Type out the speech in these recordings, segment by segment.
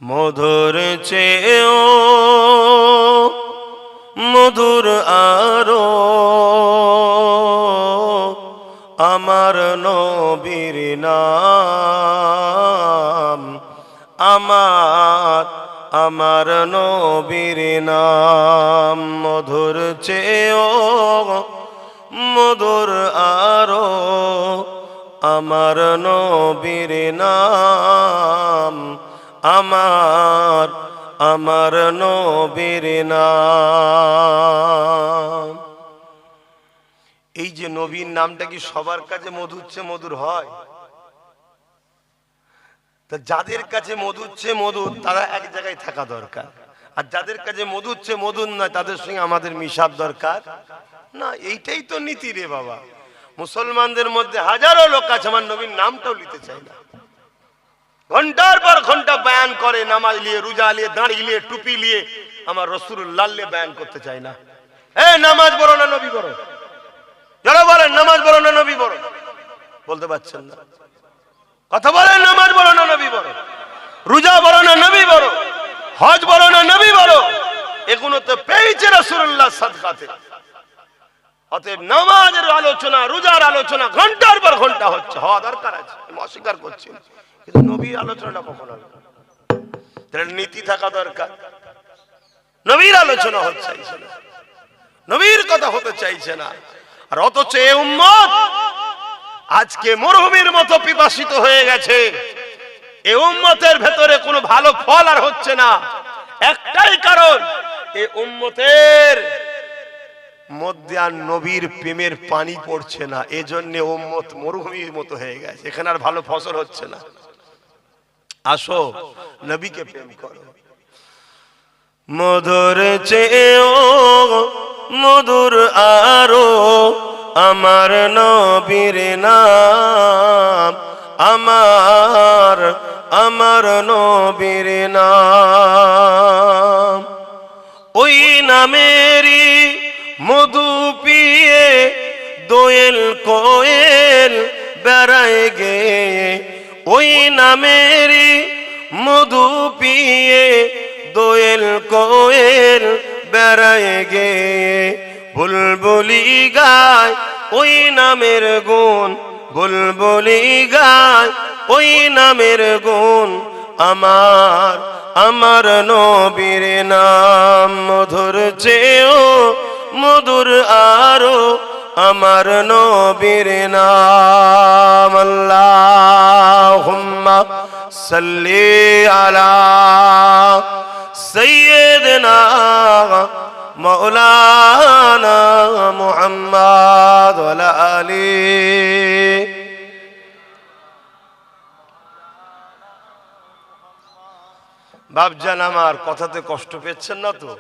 মধুর চেয়েও মধুর আরো আমার নবীর নাম, আমার নবীর নাম। মধুর চেয়েও মধুর আরো আমার নবীর নাম, আমার নবীর নাম। এই যে নবীর নামটা কি সবার কাছে মধুর চেয়ে মধুর হয়? তা যাদের কাছে মধুর চেয়ে মধুর তারা এক জায়গায় থাকা দরকার, আর যাদের কাছে মধুর চেয়ে মধুর নয় তাদের সঙ্গে আমাদের মিশার দরকার না। এইটাই তো নীতি রে বাবা। মুসলমানদের মধ্যে হাজারো লোক আছে আমার নবীর নামটাও নিতে চায় না। ঘন্টার পর ঘন্টা বয়ান করে, নামাজ নিয়ে, রোজা নিয়ে, দাঁড়ি নিয়ে, টুপি নিয়ে, আমার রাসূলুল্লাহ নিয়ে বয়ান করতে চায় না। নামাজ পড়ো না নবী পড়ো, যারা বলেন নামাজ পড়ো না নবী পড়ো, বলতে পারছেন না। কথা বলেন নামাজ পড়ো না নবী পড়ো, রোজা পড়ো না নবী পড়ো, হজ পড়ো না নবী পড়ো, এগুলো তো পেয়েছে রাসূলুল্লাহ সাদকাতে। অতএব নামাজের আলোচনা, রোজার আলোচনা ঘন্টার পর ঘন্টা হচ্ছে, হওয়া দরকার আছে, আমি অস্বীকার করছি, কিন্তু নবীর আলোচনাটা কখন হবে? তাহলে নীতি থাকা দরকার। নবীর আলোচনা হচ্ছে না, নবীর কথা হতে চাইছে না। আর অথচ এই উম্মত আজকে মরুভূমির মতো পিপাসিত হয়ে গেছে। এই উম্মতের ভেতরে কোনো ভালো ফল আর হচ্ছে না। একটাই কারণ, এই উম্মতের মধ্যে আর নবীর প্রেমের পানি পড়ছে না। এজন্য উম্মত মরুভূমির মতো হয়ে গেছে, এখানে আর ভালো ফসল হচ্ছে না। আসো নবীকে প্রেম করো। মধুর চেয়েও মধুর আরো আমার নবীর নাম, আমার নবীর নাম। ওই নামেরই মধু পিয়ে দোয়েল কোয়েল বেড়ায় গে, ওই নামেরই মধু পিয়ে দোয়েল কোয়েল বেড়ায় গে। বুলবুলি গায় ওই নামের গুণ, বুলবুলি গায় ওই নামের গুণ, আমার নবীর নাম। মধুর চেয়েও মধুর আরো আমার নবীর নাম। আল্লাহুম্মা সাল্লি আলা সাইয়্যিদিনা মাওলানা মুহাম্মদ ওয়া আলা আলিহি। বাপজান আমার কথাতে কষ্ট পেয়েছেন না তো?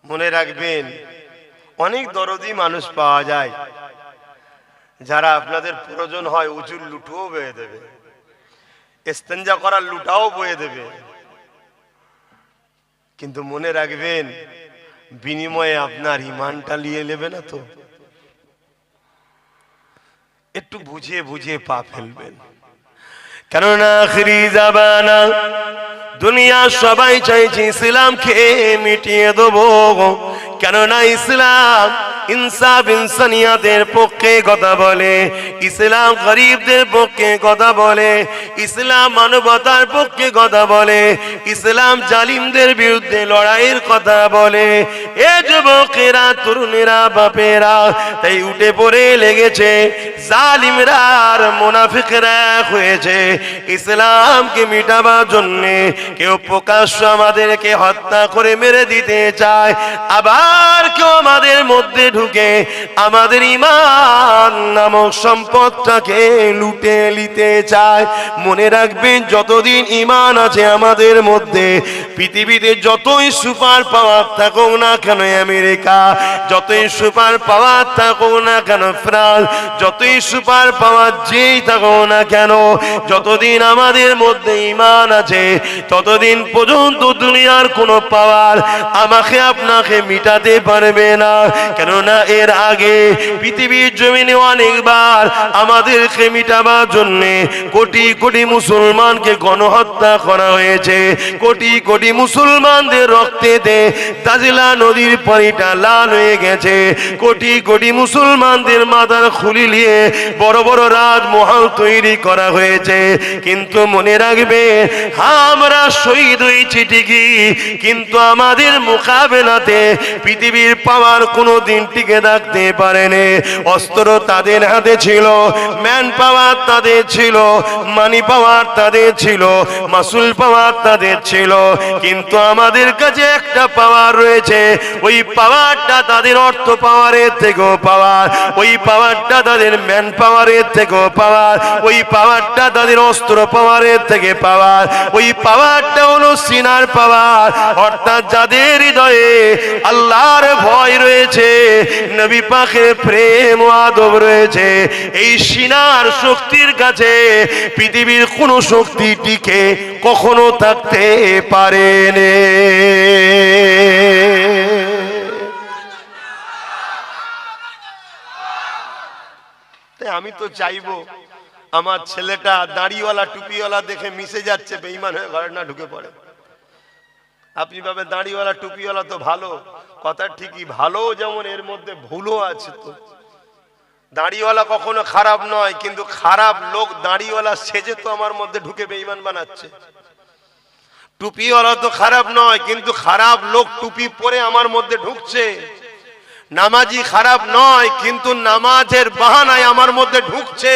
মনে রাখবেন, অনেক দরদি মানুষ পাওয়া যায় যারা আপনাদের প্রয়োজন হয় উজুর লুটুও বয়ে দেবে, ইস্তেঞ্জা করার লুটাও বয়ে দেবে, কিন্তু মনে রাখবেন বিনিময়ে আপনার ঈমানটা নিয়ে নেবে না তো। একটু বুঝিয়ে বুঝিয়ে পা ফেলবেন, কেননা আখিরি জামানা, দুনিয়া সবাই চাইছে ইসলামকে মিটিয়ে দেবো। কেননা ইসলাম ইনসাফ ইনসানিয়াতের পক্ষে কথা বলে, ইসলাম গরিবদের পক্ষে কথা বলে, ইসলাম মানবতার পক্ষে কথা বলে, ইসলাম জালিমদের বিরুদ্ধে লড়াইয়ের কথা বলে। এ যুবকেরা, তরুণেরা, বাপেরা তাই উঠে পড়ে লেগেছে। জালিমরা আর মুনাফিকরা হয়েছে ইসলামকে মিটাবার জন্যে। কেউ প্রকাশ্য আমাদেরকে হত্যা করে মেরে দিতে চায়, আবার কেউ আমাদের মধ্যে ঢুকে আমাদের ঈমান নামক সম্পদটাকে লুটে নিতে চায়। মনে রাখবেন, যতদিন ঈমান আছে আমাদের মধ্যে, পৃথিবীতে যতই সুপার পাওয়ার থাকুক না কেন, আমেরিকা যতই সুপার পাওয়ার থাকুক না কেন, ফ্রান্স যতই সুপার পাওয়ার যেই থাকুক না কেন, যতদিন আমাদের মধ্যে ঈমান আছে ততদিন পর্যন্ত দুনিয়ার কোনো পাওয়ার আমাকে আপনাকে মিটা মেটাতে পারবে না। কেননা এর আগে পৃথিবীর জমিনে অনেকবার আমাদেরকে মিটাবার জন্য কোটি কোটি মুসলমানকে গণহত্যা করা হয়েছে। কোটি কোটি মুসলমানদের রক্তেতে দাজলা নদীর পানিটা লাল হয়ে গেছে। কোটি কোটি মুসলমানদের মাথার খুলি নিয়ে বড় বড় রাজমহল তৈরি করা হয়েছে। কিন্তু মনে রাখবে, আমরা শহীদ হয়েছি ঠিকই, কিন্তু আমাদের মোকাবেলাতে পৃথিবীর পাওয়ার কোনো দিন টিকে থাকতে পারেনি। অস্ত্র তাদের হাতে ছিল, ম্যান পাওয়ার তাদের ছিল, মানি পাওয়ার তাদের ছিল, মাসুল পাওয়ার তাদের ছিল, কিন্তু আমাদের কাছে একটা পাওয়ার রয়েছে। ওই পাওয়ারটা তাদের অর্থ পাওয়ারের থেকেও পাওয়ার, ওই পাওয়ারটা তাদের ম্যান পাওয়ারের থেকেও পাওয়ার, ওই পাওয়ারটা তাদের অস্ত্র পাওয়ারের থেকে পাওয়ার। ওই পাওয়ারটা হলো সিনার পাওয়ার, অর্থাৎ যাদের হৃদয়ে আল্লাহর ভয় রয়েছে, নবী পাকের প্রেম ও আদব রয়েছে, এই সিনার শক্তির কাছে পৃথিবীর কোনো শক্তি টিকে কখনো থাকতে পারেনি। আমি তো চাইবো আমার ছেলেটা দাড়িওয়ালা টুপিওয়ালা দেখে মিশে যাচ্ছে, বেঈমান হয়ে ঘরে না ঢুকে পড়ে। আপনি ভাবে দাড়িওয়ালা টুপিওয়ালা তো ভালো, কথা ঠিকই ভালো, যেমন এর মধ্যে ভুলও আছে। তো দাড়িওয়ালা কখনো খারাপ নয়, কিন্তু খারাপ লোক দাড়িওয়ালা সেজে তো আমার মধ্যে ঢুকে বেঈমান বানাচ্ছে। টুপিওয়ালা তো খারাপ নয়, কিন্তু খারাপ লোক টুপি পরে আমার মধ্যে ঢুকছে। নামাজি খারাপ নয়, কিন্তু নামাজের বাহানায় আমার মধ্যে ঢুকছে।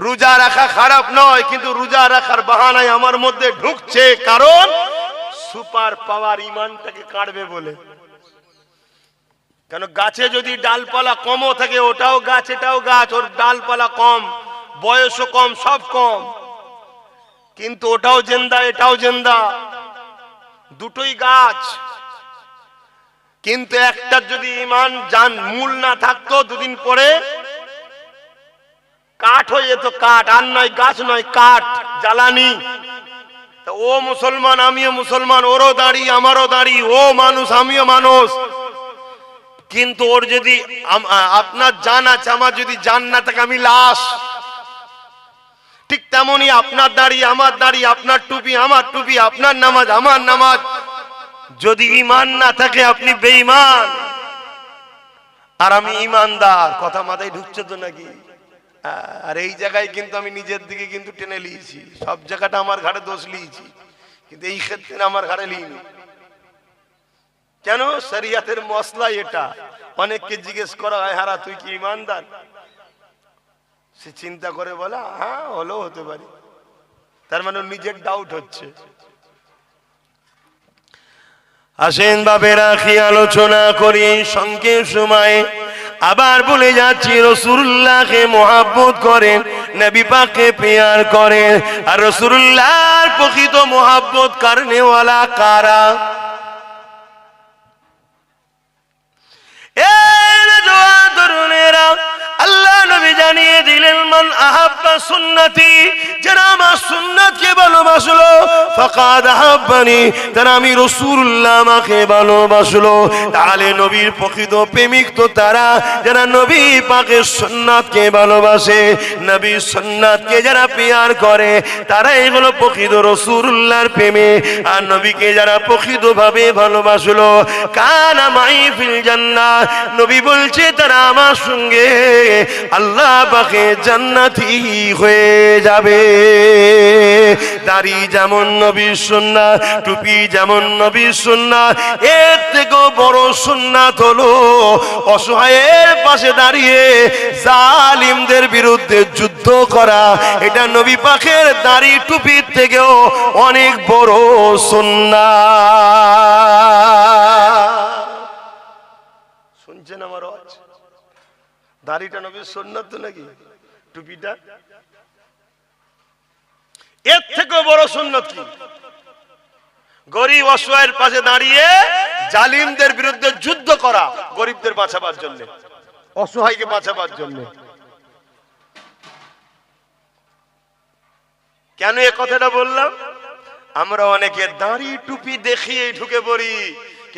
রোজা রাখা খারাপ নয়, কিন্তু রোজা রাখার বাহানায় আমার মধ্যে ঢুকছে। কারণ সুপার পাওয়ার ইমানটাকে কাটবে বলে। কেন গাছে যদি ডালপালা কমও থাকে, ওটাও গাছ এটাও গাছ, ওর ডালপালা কম, বয়সও কম, সব কম, কিন্তু ওটাও জিন্দা এটাও জিন্দা, দুটোই গাছ। কিন্তু একটা যদি ইমান জান মূল না থাকতো, দুদিন পরে কাঠ হয়ে যেত। কাঠ আর নয়, গাছ নয়, কাঠ, জ্বালানি। ও মুসলমান আমিও মুসলমান, ওরও দাড়ি আমারও দাড়ি, ও মানুষ আমিও মানুষ, কিন্তু ওর যদি আপনার জান আছে, আমার যদি জান না থাকে আমি লাশ। ঠিক তেমনই আপনার দাড়ি আমার দাড়ি, আপনার টুপি আমার টুপি, আপনার নামাজ আমার নামাজ, যদি ঈমান না থাকে আপনি বেঈমান আর আমি ঈমানদার। কথা মাথায় ঢুকছে তো নাকি? আর এই জায়গায় কিন্তু আমি নিজের দিকে কিন্তু টেনে নিয়েছি, সব জায়গাটা আমার ঘাড়ে দোষ নিয়েছি, কিন্তু এই ক্ষেত্রে আমার ঘাড়ে নিইনি। কেন? শরিয়াতের মসলা এটা। অনেককে জিজ্ঞেস করা হয়, হারা তুই কি ঈমানদার? সে চিন্তা করে বলে হ্যাঁ হলেও হতে পারি, তার মানে নিজের ডাউট হচ্ছে। আসেন বাবেরা, কি আলোচনা করি সংক্ষেপ সময়ে। আবার বলে যাচ্ছি, রাসূলুল্লাহকে মুহাব্বত করেন, নবী পাককে প্যার করেন। আর রাসূলুল্লাহর প্রকৃত মুহাব্বত করনে ওয়ালা কারা? আল্লাহ নবী জানিয়ে দিলেন, মান আহাব্বা সুন্নতি, যারা আমার সুন্নাতকে ভালোবাসলো, ফাকাদ আহাব্বানি, তারা আমি রাসূলুল্লাহ আমাকে ভালোবাসলো। তাহলে নবীর প্রকৃত প্রেমিক তো তারা যারা নবী পাকের সুন্নাতকে ভালোবাসে, নবীর সুন্নাতকে যারা প্যার করে, তারাই হলো প্রকৃত রাসূলুল্লাহর প্রেমে। আর নবীকে যারা প্রকৃতভাবে ভালোবাসলো, কানা মাই ফিল জান্নাহ, নবী বলছে তারা আমার সঙ্গে আল্লাহ পাকে জান্নাতি হয়ে যাবে। দাড়ি যেমন নবীর সুন্নাত, টুপি যেমন নবীর সুন্নাত, এর থেকেও বড় সুন্নাত হলো অসহায়ের পাশে দাঁড়িয়ে জালিমদের বিরুদ্ধে যুদ্ধ করা। এটা নবী পাকের দাড়ি টুপির থেকেও অনেক বড় সুন্নাত। শুনছেন আমার আওয়াজ? দাড়িটা নবীর সুন্নাত তো নাকি? টুপিটা এর থেকেও বড় সুন্নাত কি? গরিব অসহায়ের পাশে দাঁড়িয়ে জালিমদের বিরুদ্ধে যুদ্ধ করা, গরিবদের বাঁচাবার জন্য, অসহায়কে বাঁচাবার জন্য। কেন এ কথাটা বললাম? আমরা অনেকে দাড়ি টুপি দেখিয়ে ঢুকে পড়ি,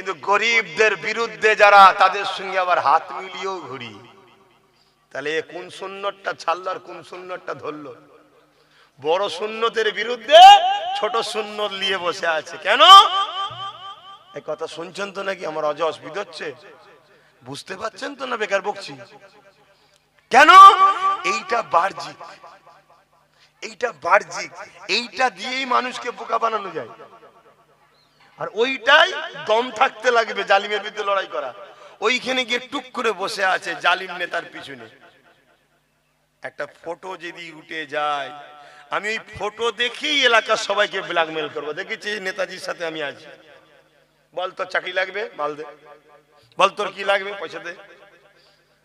কিন্তু গরিবদের বিরুদ্ধে যারা, তাদের সঙ্গে আবার হাত মিলিয়েও ঘুরি। তাহলে কোন সুন্নতটা ছাড়লো আর কোন সুন্নতটা ধরলো? বড় সুন্নতের বিরুদ্ধে ছোট সুন্নত নিয়ে বসে আছে। কেন? এই কথা শুনছেন তো নাকি? আমার অসুবিধা হচ্ছে, বুঝতে পারছেন তো না? বেকার বকছি কেন? এইটা বাহ্যিক, এইটা বাহ্যিক, এইটা দিয়েই মানুষকে বোকা বানানো যায়। আর ওইটাই দম থাকতে লাগবে জালিমের বিরুদ্ধে লড়াই করা। ওইখানে গিয়ে টুক করে বসে আছে জালিম নেতার পিছনে। একটা ফটো যদি উঠে যায়, আমি ওই ফটো দেখেই এলাকার সবাইকে ব্ল্যাকমেল করবো। দেখেছি নেতাজির সাথে আমি আছি, বল তোর চাকরি লাগবে, মাল দে, বল তোর কি লাগবে, পয়সা দে।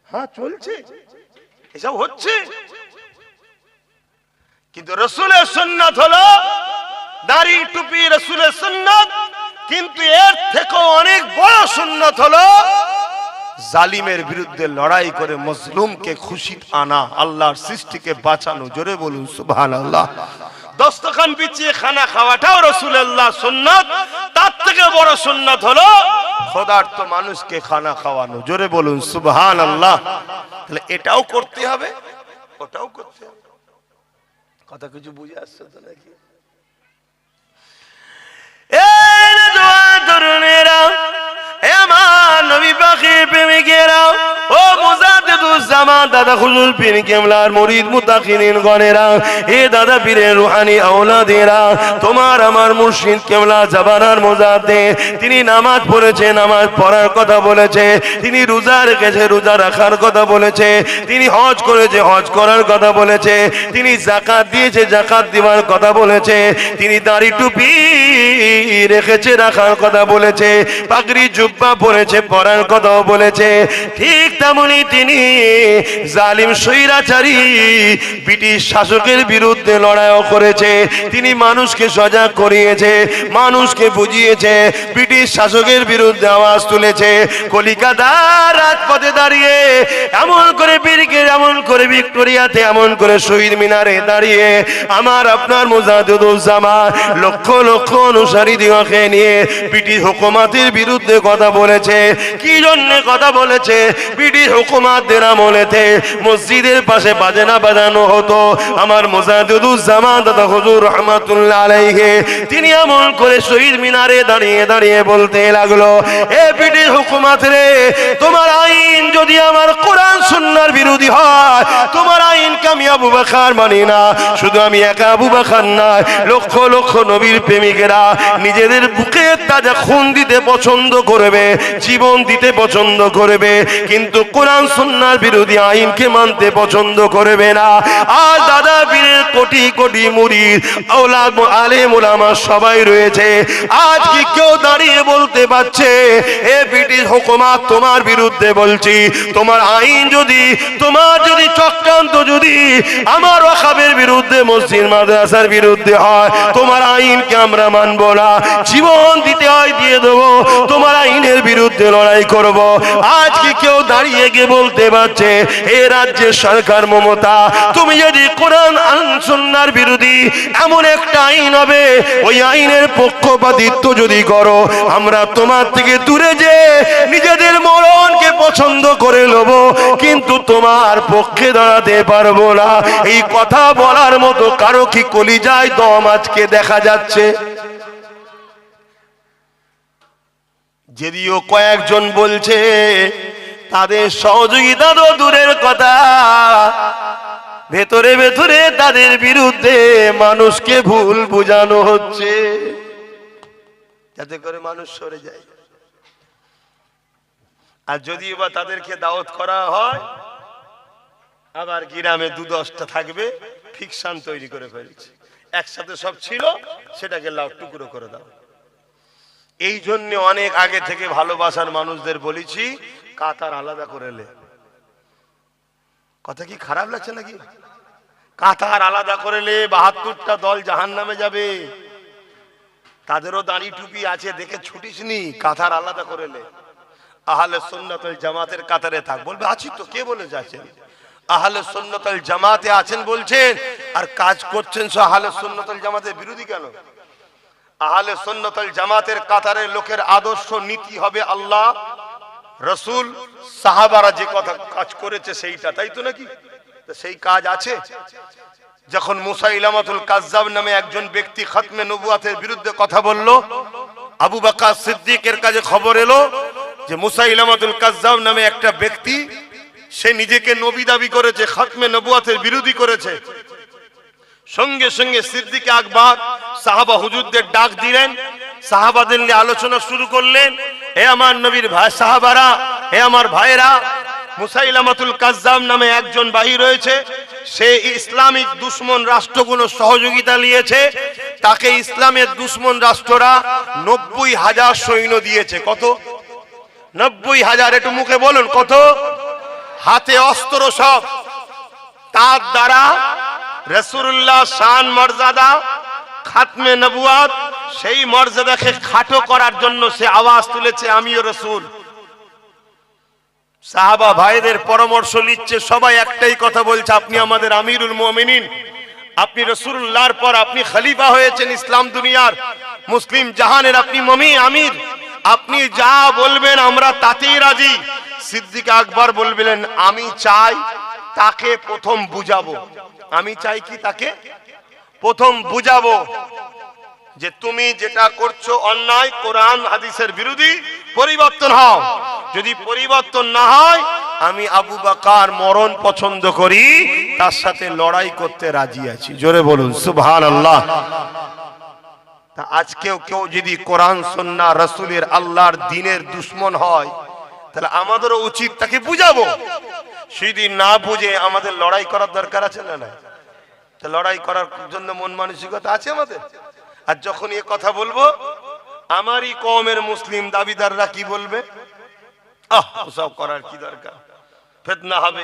হ্যাঁ চলছে, এসব হচ্ছে। কিন্তু রাসূলের সুন্নাত হলো দাড়ি টুপি, রাসূলের সুন্নাত। কিন্তু এর থেকেও অনেক বড় সুন্নাত হলো জালিমের বিরুদ্ধে লড়াই করে মজলুমকে খুশি আনা, আল্লাহর সৃষ্টিকে বাঁচানো। জোরে বলুন সুবহানাল্লাহ। দস্তরখান বিছিয়ে খানা খাওয়াটাও রাসূলুল্লাহ সুন্নাত। তার থেকে বড় সুন্নাত হলো ক্ষুধার্ত মানুষকে খানা খাওয়ানো। জোরে বলুন সুবহানাল্লাহ। তাহলে এটাও করতে হবে, ওটাও করতে হবে। কথা কিছু বুঝে আসছে তো নাকি? তরুণেরা, আমার নবী পাখির প্রেমিকেরা, ও মুজাদ্দিদুজ্জামান দাদা হুজুর পীর কেবলার মুরিদ মুতাকিনিন গণেরা, এ দাদা পীরের রুহানি আওলাদেরা, তোমার আমার মুর্শিদ কেবলা জাবানার মুজাদ্দিদ, তিনি নামাজ পড়েছে, নামাজ পড়ার কথা বলেছে। তিনি রোজা রেখেছে, রোজা রাখার কথা বলেছে। তিনি হজ করেছে, হজ করার কথা বলেছে। তিনি যাকাত দিয়েছে, যাকাত দেওয়ার কথা বলেছে। তিনি দাড়ি টুপি রেখেছে, রাখার কথা বলেছে। পাগড়ি জুব্বা পরেছে, পরার কথাও বলেছে। ঠিক তেমনি তিনি জালিম স্বৈরাচারী ব্রিটিশ শাসকের বিরুদ্ধে লড়াইও করেছে। তিনি মানুষকে সজাগ করিয়েছে, মানুষকে বুঝিয়েছে, ব্রিটিশ শাসকের বিরুদ্ধে আওয়াজ তুলেছে। কলিকাতার রাজপথে দাঁড়িয়ে এমন করে বীরগের, এমন করে ভিক্টোরিয়াতে, এমন করে শহীদ মিনারে দাঁড়িয়ে আমার আপনার মুজাদ্দিদুজ্জামান লক্ষ লক্ষ অনুসারী দিগকে নিয়ে ব্রিটিশ হুকুমাতের বিরুদ্ধে কথা বলেছে। কি জন্য কথা বলেছে? ব্রিটিশ হুকুমাতদের আমলেতে মসজিদের পাশে বাজনা বাজানো হতো। আমার মুজাদ্দিদুজ্জামান দাদা হুজুর রহমাতুল্লাহ আলাইহি তিনি এমন করে শহীদ মিনারে দাঁড়িয়ে দাঁড়িয়ে বলতে লাগলো, এ ব্রিটিশ হুকুমাত রে, তোমার আইন যদি আমার কোরআন সুন্নাহর বিরোধী হয়, তোমার আইনকে আমি আবু বকর মানি না। শুধু আমি একা আবু বকর না, লক্ষ লক্ষ নবীর প্রেমিকেরা নিজেদের বুকে তাজা খুন দিতে পছন্দ করবে, জীবন দিতে পছন্দ করবে, কিন্তু কোরআন সুন্নাহর বিরোধী আইনকে মানতে পছন্দ করবে না। আর দাদা পীরের কোটি কোটি মুরিদ আওলাদ আলেম ওলামা সবাই রয়েছে। আজ কি কেউ দাঁড়িয়ে বলতে পারছে, এ ব্রিটিশ হুকুমাত তোমার বিরুদ্ধে বলছি, তোমার আইন যদি, তোমার যদি চক্রান্ত যদি আমার ওয়াকফের বিরুদ্ধে, মসজিদ মাদ্রাসার বিরুদ্ধে হয়, তোমার আইনকে আমরা মানব না, জীবন দিতে হয় দিয়ে দেবো, তোমার আইনের বিরুদ্ধে লড়াই করব। আজ কি কেউ দাঁড়িয়ে গিয়ে বলতে পারছে, এ রাজ্যের সরকার মমতা, তুমি যদি কোরআন সুন্নাহর বিরোধী এমন একটা আইন হবে, ওই আইনের পক্ষপাতিত্ব যদি করো, আমরা তোমার থেকে দূরে যে নিজেদের মরণকে পছন্দ করে নেব, কিন্তু তোমার পক্ষে দাঁড়াতে পারবো না। এই কথা বলার মতো কারো কি কলিজায় দম আজকে দেখা যাচ্ছে? যদিও কয়েকজন বলছে, তাদের সহযোগিতা তো দূরের কথা, ভেতরে ভেতরে তাদের বিরুদ্ধে মানুষকে ভুল বোঝানো হচ্ছে, যাতে করে মানুষ সরে যায়। আর যদি বা তাদেরকে দাওয়াত করা হয়, আবার গ্রামে 2-10টা থাকবে, ফিকশন তৈরি করে ফেলছে, একসাথে সব ছিল, সেটাকে লাউ টুকরো করে দাও। এই জন্য অনেক আগে থেকে ভালোবাসার মানুষদের বলেছি, কাতার আলাদা করে লে। কথা কি খারাপ লাগছে নাকি? কাতার আলাদা করে লে, 72টা দল জাহান্নামে যাবে। তাদেরও দাড়ি টুপি আছে, দেখে ছুটিসনি, কাতার আলাদা করে লে। আহলে সুন্নাত ওয়াল জামাতের কাতারে থাক। বলবে আছি তো, কে বলে যাচ্ছেন? আহলে সুন্নাত ওয়াল জামাতে আছেন বলছেন, আর কাজ করছেন সব আহলে সুন্নাত ওয়াল জামাতের বিরোধী কেন? আহলে সুন্নাত ওয়াল জামাতের কাতারের লোকের আদর্শ নীতি হবে আল্লাহ, রাসূল, সাহাবারা যে কথা কাজ করেছে সেইটা, তাই তো নাকি? সেই কাজ আছে। যখন মুসাইলামাতুল কাজ্জাব নামে একজন ব্যক্তি খতমে নবুয়াতের বিরুদ্ধে কথা বলল, আবু বকর সিদ্দিকের কাছে খবর এলো যে মুসাইলামাতুল কাজ্জাব নামে একটা ব্যক্তি, সে নিজেকে নবী দাবি করেছে, খতমে নবুয়াতের বিরোধী করেছে। সঙ্গে সঙ্গে সিদ্দিক আকবর সাহাবা হুজুরদের ডাক দিলেন, সাহাবাদের নিয়ে আলোচনা শুরু করলেন। হে আমার নবীর ভাই সাহাবারা, হে আমার ভাইরা, মুসাইলামাতুল কাজ্জাব নামে একজন বাহির রয়েছে, সে ইসলামিক দুশ্মন রাষ্ট্রগুলো সহযোগিতা নিয়েছে, তাকে ইসলামের দুশ্মন রাষ্ট্ররা 90,000 সৈন্য দিয়েছে। কত? 90,000। একটু মুখে বলুন কত? হাতে অস্ত্র সব। তার দ্বারা রাসূলুল্লাহ শান মর্যাদা, খাতমে নবুয়াত, সেই মর্যাদাকে খাটো করার জন্য সে আওয়াজ তুলেছে, আমিও রাসূল। সাহাবা ভাইদের পরামর্শ নিচ্ছে, সবাই একটাই কথা বলছে, আপনি আমাদের আমিরুল মুমিনিন, আপনি রাসূলুল্লাহর পর আপনি খলিফা হয়েছেন ইসলাম দুনিয়ার, মুসলিম জাহানের আপনি আমির, আপনি যা বলবেন আমরা তাতেই রাজি। সিদ্দিক আকবর বলবেন, আমি চাই তাকে প্রথম বুঝাবো। আমি চাই কি? তাকে প্রথম বুঝাবো যে তুমি যেটা করছো অন্যায়, কোরআন হাদিসের বিরোধী, পরিবর্তন হও। যদি পরিবর্তন না হয়, আমি আবু বকর মরণ পছন্দ করি, তার সাথে লড়াই করতে রাজি আছি। জোরে বলুন সুবহানাল্লাহ। তা আজকেও কেউ যদি কোরআন সুন্নাহ রাসূলের আল্লাহর দ্বীনের দুশমন হয়, তাহলে আমাদেরও উচিত তাকে বুঝাবো। যদি না বুঝে আমাদের লড়াই করার দরকার আছে না? না, তা লড়াই করার জন্য মন মানসিকতা আছে আমাদের? আর যখন এ কথা বলবো, আমারই কওমের মুসলিম দাবিদাররা কি বলবে? ওসব করার কি দরকার, ফিতনা হবে,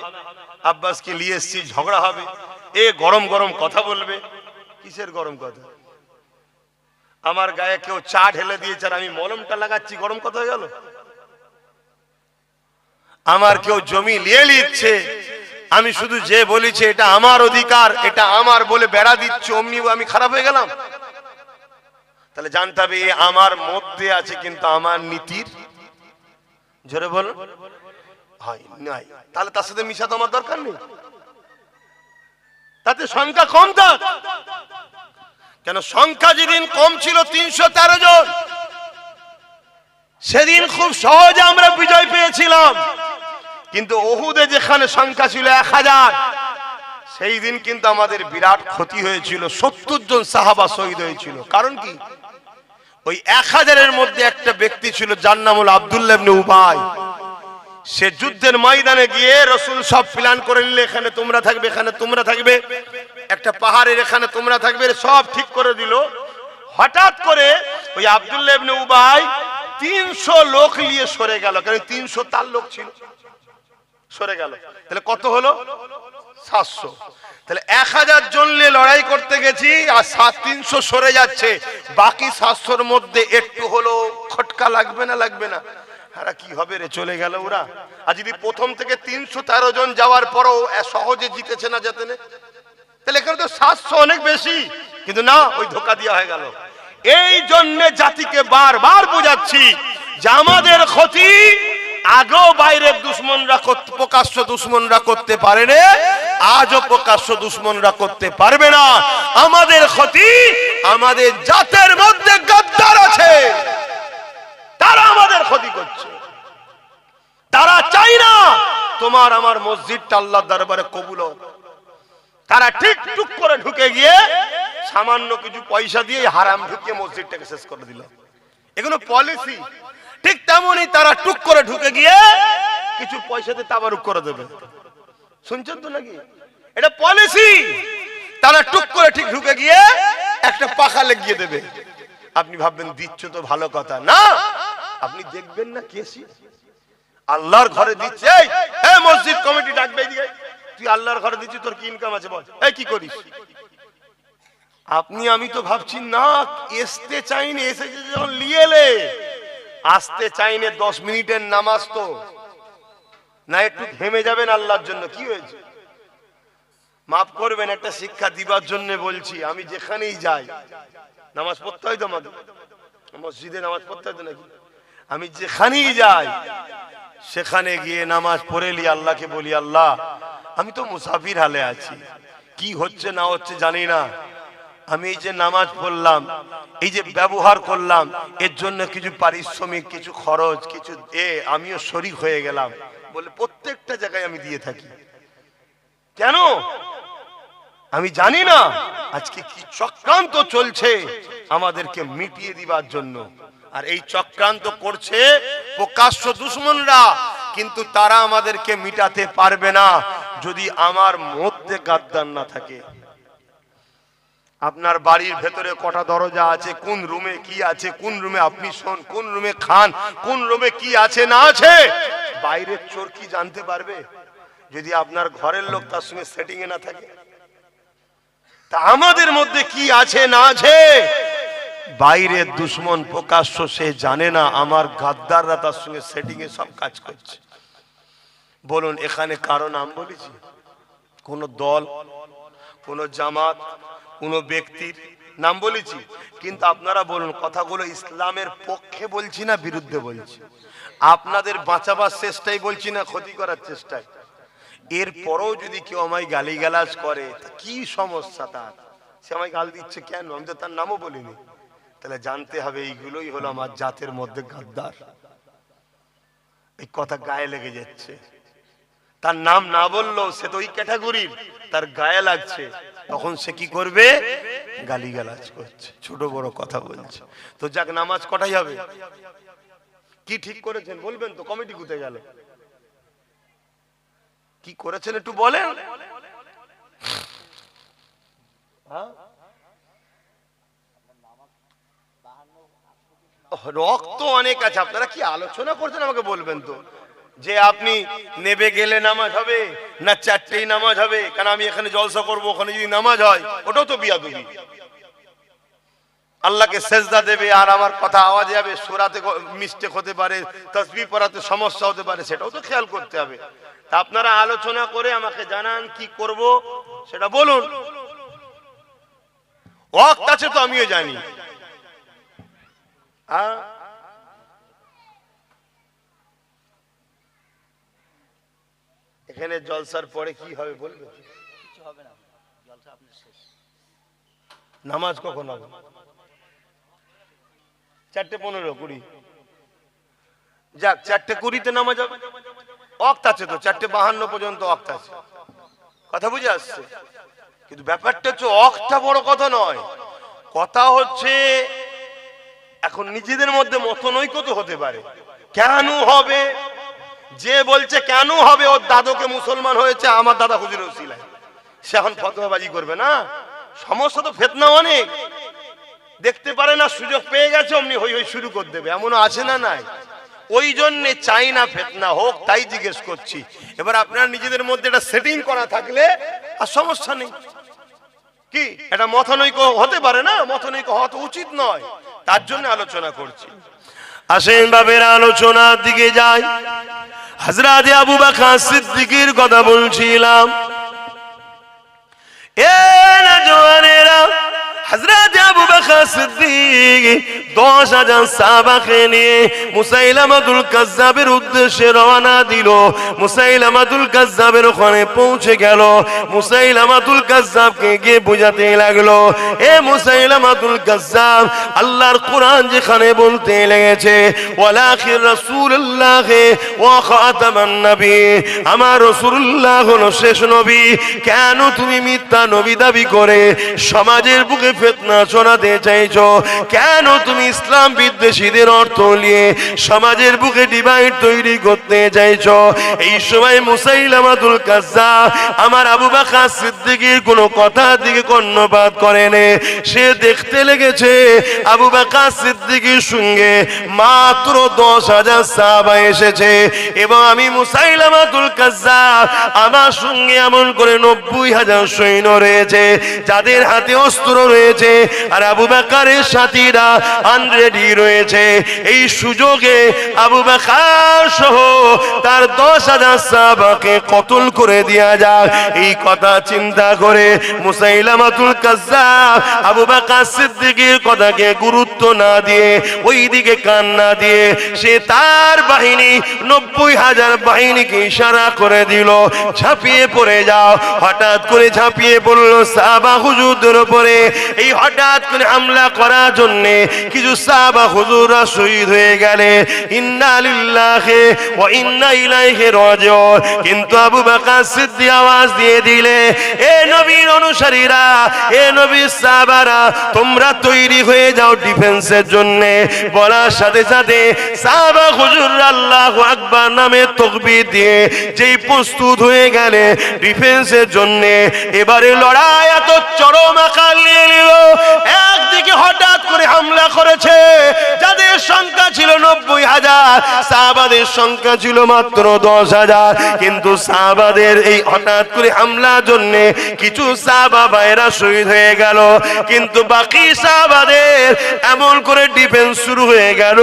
আব্বাসকে নিয়ে এসেছি, ঝগড়া হবে, এ গরম গরম কথা বলবে। কিসের গরম কথা? আমার গায়ে কেউ চা ঢেলে দিয়েছে আর আমি মলমটা লাগাচ্ছি, গরম কথা হয়ে গেল? আমার কেউ জমি নিয়ে নিচ্ছে, আমি শুধু যে বলেছি এটা আমার অধিকার, এটা আমার বলে বেড়া দিচ্ছি, অমনি আমি খারাপ হয়ে গেলাম? তাহলে জানতে হবে এ আমার মধ্যে আছে, কিন্তু আমার নীতির, জোরে বলুন, হয় নাই। তাহলে তার সাথে মিশা তো আমার দরকার নেই, তাতে সংখ্যা কম থাক। কেন সংখ্যা যেদিন কম ছিল 313 জন, সেদিন খুব সহজে আমরা বিজয় পেয়েছিলাম। কিন্তু উহুদে যেখানে সংখ্যা ছিল 1000, সেই দিন কিন্তু আমাদের বিরাট ক্ষতি হয়েছিল, 70 জন সাহাবা শহীদ হয়েছিল। কারণ কি? ওই 1000-এর মধ্যে একটা ব্যক্তি ছিল, যার নাম হলো আব্দুল্লাহ ইবনে উবাই। সে যুদ্ধের ময়দানে গিয়ে রাসূল সব প্ল্যান করে নিলে, এখানে তোমরা থাকবে, এখানে তোমরা থাকবে, একটা পাহাড়ের এখানে তোমরা থাকবে, সব ঠিক করে দিল। হঠাৎ করে ওই আব্দুল্লাহ ইবনে উবাই 300 লোক নিয়ে সরে গেল। কারণ 300 তার লোক ছিল, সরে গেল। তাহলে কত হলো? 700। তাহলে 1000 জন নিয়ে লড়াই করতে গেছি, আর 300 সরে যাচ্ছে, বাকি 700-র মধ্যে একটু হলো খটকা লাগবে না? লাগবে না? আরে কি হবে রে, চলে গেল ওরা। আর যদি প্রথম থেকে 313 জন যাওয়ার পরও সহজে জিতেছে না, যেতে না, তাহলে এখানে তো 700 অনেক বেশি। কিন্তু না, ওই ধোকা দেওয়া হয়ে গেল। এই জন্য জাতিকে বারবার বোঝাচ্ছি যে আমাদের ক্ষতি আগেও বাইরের দুশমনরা, প্রকাশ্য দুশমনরা করতে পারে না, আজও প্রকাশ্য দুশমনরা করতে পারবে না। আমাদের ক্ষতি আমাদের জাতের মধ্যে গাদ্দার আছে, তারা আমাদের ক্ষতি করছে। তারা চাই না তোমার আমার মসজিদটা আল্লাহর দরবারে কবুল হোক। তারা ঠিক টুক করে ঢুকে গিয়ে সামান্য কিছু পয়সা দিয়ে হারাম ঢুকিয়ে মসজিদটাকে শেষ করে দিল। এগুলো পলিসি। ঠিক তেমনই তারা টুক করে ঢুকে গিয়ে কিছু পয়সাতে তাবারুক করে দেবে। শুনছেন তো নাকি? এটা পলিসি। তারা টুক করে ঠিক ঢুকে গিয়ে একটা পাখা লাগিয়ে দেবে। আপনি ভাববেন দিচ্ছ তো ভালো কথা, না, আপনি দেখবেন না কেসি আল্লাহর ঘরে দিচ্ছে। এই মসজিদ কমিটি ডাকবে, তুই আল্লাহর ঘরে দিচ্ছি, তোর কি ইনকাম আছে বল, এই কি করিস? আপনি আমি তো ভাবছি না, আসতে চাইনি, এসেছে যখন লিয়েলে, আসতে চাইনে 10 মিনিটের নামাজ তো না, একটু থেমে যাবেন আল্লাহর জন্য। কি হয়েছে? মাফ করবেন, একটা শিক্ষা দিবার জন্য বলছি। আমি যেখানেই যাই নামাজ পড়তে হয় তো আমাকে, মসজিদে নামাজ পড়তে হয় তো নাকি? আমি যেখানেই যাই সেখানে গিয়ে নামাজ পড়ে লি, আল্লাহকে বলি আল্লাহ আমি তো মুসাফির হালে আছি, কি হচ্ছে না হচ্ছে জানি না, আমি এই যে নামাজ পড়লাম, এই যে ব্যবহার করলাম, এর জন্য কিছু পারিশ্রমিক, কিছু খরচ, কিছু আমিও শরীক হয়ে গেলাম বলে প্রত্যেকটা জায়গায় আমি দিয়ে থাকি। কেন? আমি জানি না আজকে কি চক্রান্ত চলছে আমাদেরকে মিটিয়ে দিবার জন্য, আর এই চক্রান্ত করছে প্রকাশ্য দুশমনরা, কিন্তু তারা আমাদেরকে মিটাতে পারবে না যদি আমার মধ্যে গাদ্দার না থাকে। আপনার বাড়ির ভেতরে কটা দরজা আছে, কোন রুমে কি আছে, কোন রুমে আপনি শোন, কোন রুমে খান, কোন রুমে কি আছে না আছে, বাইরের চোর কি জানতে পারবে যদি আপনার ঘরের লোক তার সঙ্গে সেটিং এ না থাকে? তা আমাদের মধ্যে কি আছে না আছে বাইরের দুশমন প্রকাশ্য সে জানে না, আমার গাদ্দাররা তার সঙ্গে সেটিং এ সব কাজ করছে। বলুন এখানে কারো নাম বলেছি? কোন দল, কোন জামাত, কোন ব্যক্তির নাম বলেছি? কিন্তু আপনারা বলুন কথাগুলো ইসলামের পক্ষে বলছি না বিরুদ্ধে বলছি? আপনাদের বাঁচাবার চেষ্টাই বলছি না ক্ষতি করার চেষ্টায়? এরপরও যদি কেউ আমায় গালিগালাজ করে, কি সমস্যা তার? সে আমায় গাল দিচ্ছে কেন? আমি তো তার নামও বলিনি। তাহলে জানতে হবে এইগুলোই হলো আমার জাতের মধ্যে গাদ্দার। এই কথা গায়ে লেগে যাচ্ছে, তার নাম না বললেও সে তো ওই ক্যাটাগরির, তার গায়ে লাগছে, তখন সে কি করবে? গালিগালাজ করছে, ছোট বড় কথা বলছে। তো যাক, নামাজ কটাই হবে? কি ঠিক করেছেন বলবেন তো? কমিটি কোথায় গেল? কি করেছেন একটু বলেন। রক্ত অনেক আছে, আপনারা কি আলোচনা করছেন আমাকে বলবেন তো? যে আপনি নেবে গেলে নামাজ হবে না চারটেই নামাজ হবে? কারণ আমি এখানে জলসা করবো, ওখানে যদি নামাজ হয় ওটাও তো বিয়াদবি। আল্লাহকে সেজদা দেবে আর আমার কথা আওয়াজ যাবে, সূরাতে মিস্টেক হতে পারে, তাসবিহ পড়াতে সমস্যা হতে পারে, সেটাও তো খেয়াল করতে হবে। তা আপনারা আলোচনা করে আমাকে জানান কি করব সেটা বলুন। ওয়াক্ত আছে তো আমিও জানি। এখানে জলসার পরে কি হবে বলবে? কিছু হবে না, জলসা আপনার শেষ। নামাজ কখন হবে? 4:15 20। যাক, 4:20-তে নামাজ হবে। ওয়াক্ত আছে তো, 4:52 পর্যন্ত ওয়াক্ত আছে। কথা বুঝে আসছে? কিন্তু ব্যাপারটা হচ্ছে ওয়াক্তটা বড় কথা নয়, কথা হচ্ছে এখন নিজেদের মধ্যে মতনৈক্য তো হতে পারে। কেন হবে? যে বলছে কেন হবে, ওর দাদুকে মুসলমান হয়েছে আমার দাদা হুজুর উসিলায়, সে এখন ফতোয়াবাজি করবে না? সমস্যা তো ফিতনা অনেক, দেখতে পারে না, সুযোগ পেয়ে গেছে অমনি হই হই শুরু করে দেবে, এমনও আছে না নাই? ওই জন্য চাই না ফিতনা হোক, তাই জিজ্ঞেস করছি। এবার আপনারা নিজেদের মধ্যে এটা সেটিং করা থাকলে আর সমস্যা নেই। কি এটা মতনৈক্য হতে পারে না? মতনৈক্য হওয়া তো উচিত নয়, তার জন্য আলোচনা করছি। আসেন বাবের আলোচনার দিকে যাই। হযরত আবু বকর সিদ্দিকের কথা বলছিলাম। এ নওজওয়ানেরা, হযরত আবু বকর সিদ্দিক 10,000 সাহাবাকে নিয়ে মুসাইলামাতুল কাজ্জাবের উদ্দেশ্যে রওনা দিল। মুসাইলামাতুল কাজ্জাবের ওখানে পৌঁছে গেল। মুসাইলামাতুল কাজ্জাবকে গিয়ে বুঝাতে লাগলো, এ মুসাইলামাতুল কাজ্জাব, আল্লাহর কোরআন যেখানে বলতে লেগেছে ওয়ালাকির রাসূলুল্লাহ ওয়া খাতামান নবী, আমার রাসূলুল্লাহ হলো শেষ নবী, কেন তুমি মিথ্যা নবী দাবি করে সমাজের বুকে ফিতনা ছড়াতে চাইছো? কেন তুমি ইসলাম বিদ্বেষীদের অর্থ নিয়ে সমাজের বুকে ডিভাইড তৈরি করতে চাইছো? এই সময় মুসাইলামাতুল কাজ্জাব আমার আবু বকর সিদ্দিকের কোনো কথার দিকে কর্ণপাত করেনি। সে দেখতে লেগেছে আবু বকর সিদ্দিকের সঙ্গে মাত্র 10,000 সাহাবা এসেছে এবং আমি মুসাইলামাতুল কাজ্জাব আমার সঙ্গে এমন করে 90,000 সৈন্য রয়েছে, যাদের হাতে অস্ত্র রয়েছে, রয়েছে আর আবু বকরের সাথীরা আনরেডি রয়েছে। এই সুযোগে আবু বকর সহ তার 10,000 সাহাবাকে কতল করে দেয়া যাক, এই কথা চিন্তা করে মুসাইলামাতুল কাজ্জাব আবু বকর সিদ্দিকের কথাকে গুরুত্ব না দিয়ে, ওই দিকে কান না দিয়ে, সে তার বাহিনী 90,000 বাহিনীকে ইশারা করে দিল ঝাঁপিয়ে পড়ে যাও। হঠাৎ করে ঝাঁপিয়ে পড়লো সাহাবা হুজুরদের উপরে। এই হঠাৎ করে হামলা করার জন্য কিছু সাহাবা হুজুররা শহীদ হয়ে গেলে, ইন্না লিল্লাহি ওয়া ইন্না ইলাইহি রাজিউন। কিন্তু আবু বকর সিদ্দিক আওয়াজ দিয়ে দিলে, এ নবীর অনুসারীরা, এ নবীর সাহাবারা, তোমরা তৈরি হয়ে যাও ডিফেন্সের জন্য। বলার সাথে সাথে সাহাবা হুজুররা আল্লাহু আকবার নামে তাকবীর দিয়ে যেই প্রস্তুত হয়ে গেলে ডিফেন্সের জন্য। এবারে লড়াই এত চরম আকার নিয়ে নিল। একদিকে হঠাৎ করে হামলা করেছে, যাদের সংখ্যা ছিল 90,000, সাহাবাদের সংখ্যা ছিল মাত্র 10,000। কিন্তু সাহাবাদের এই হঠাৎ করে হামলার জন্য কিছু সাহাবা ভাইরা শহীদ হয়ে গেল। কিন্তু বাকি সাহাবাদের এমন করে ডিফেন্স শুরু হয়ে গেল,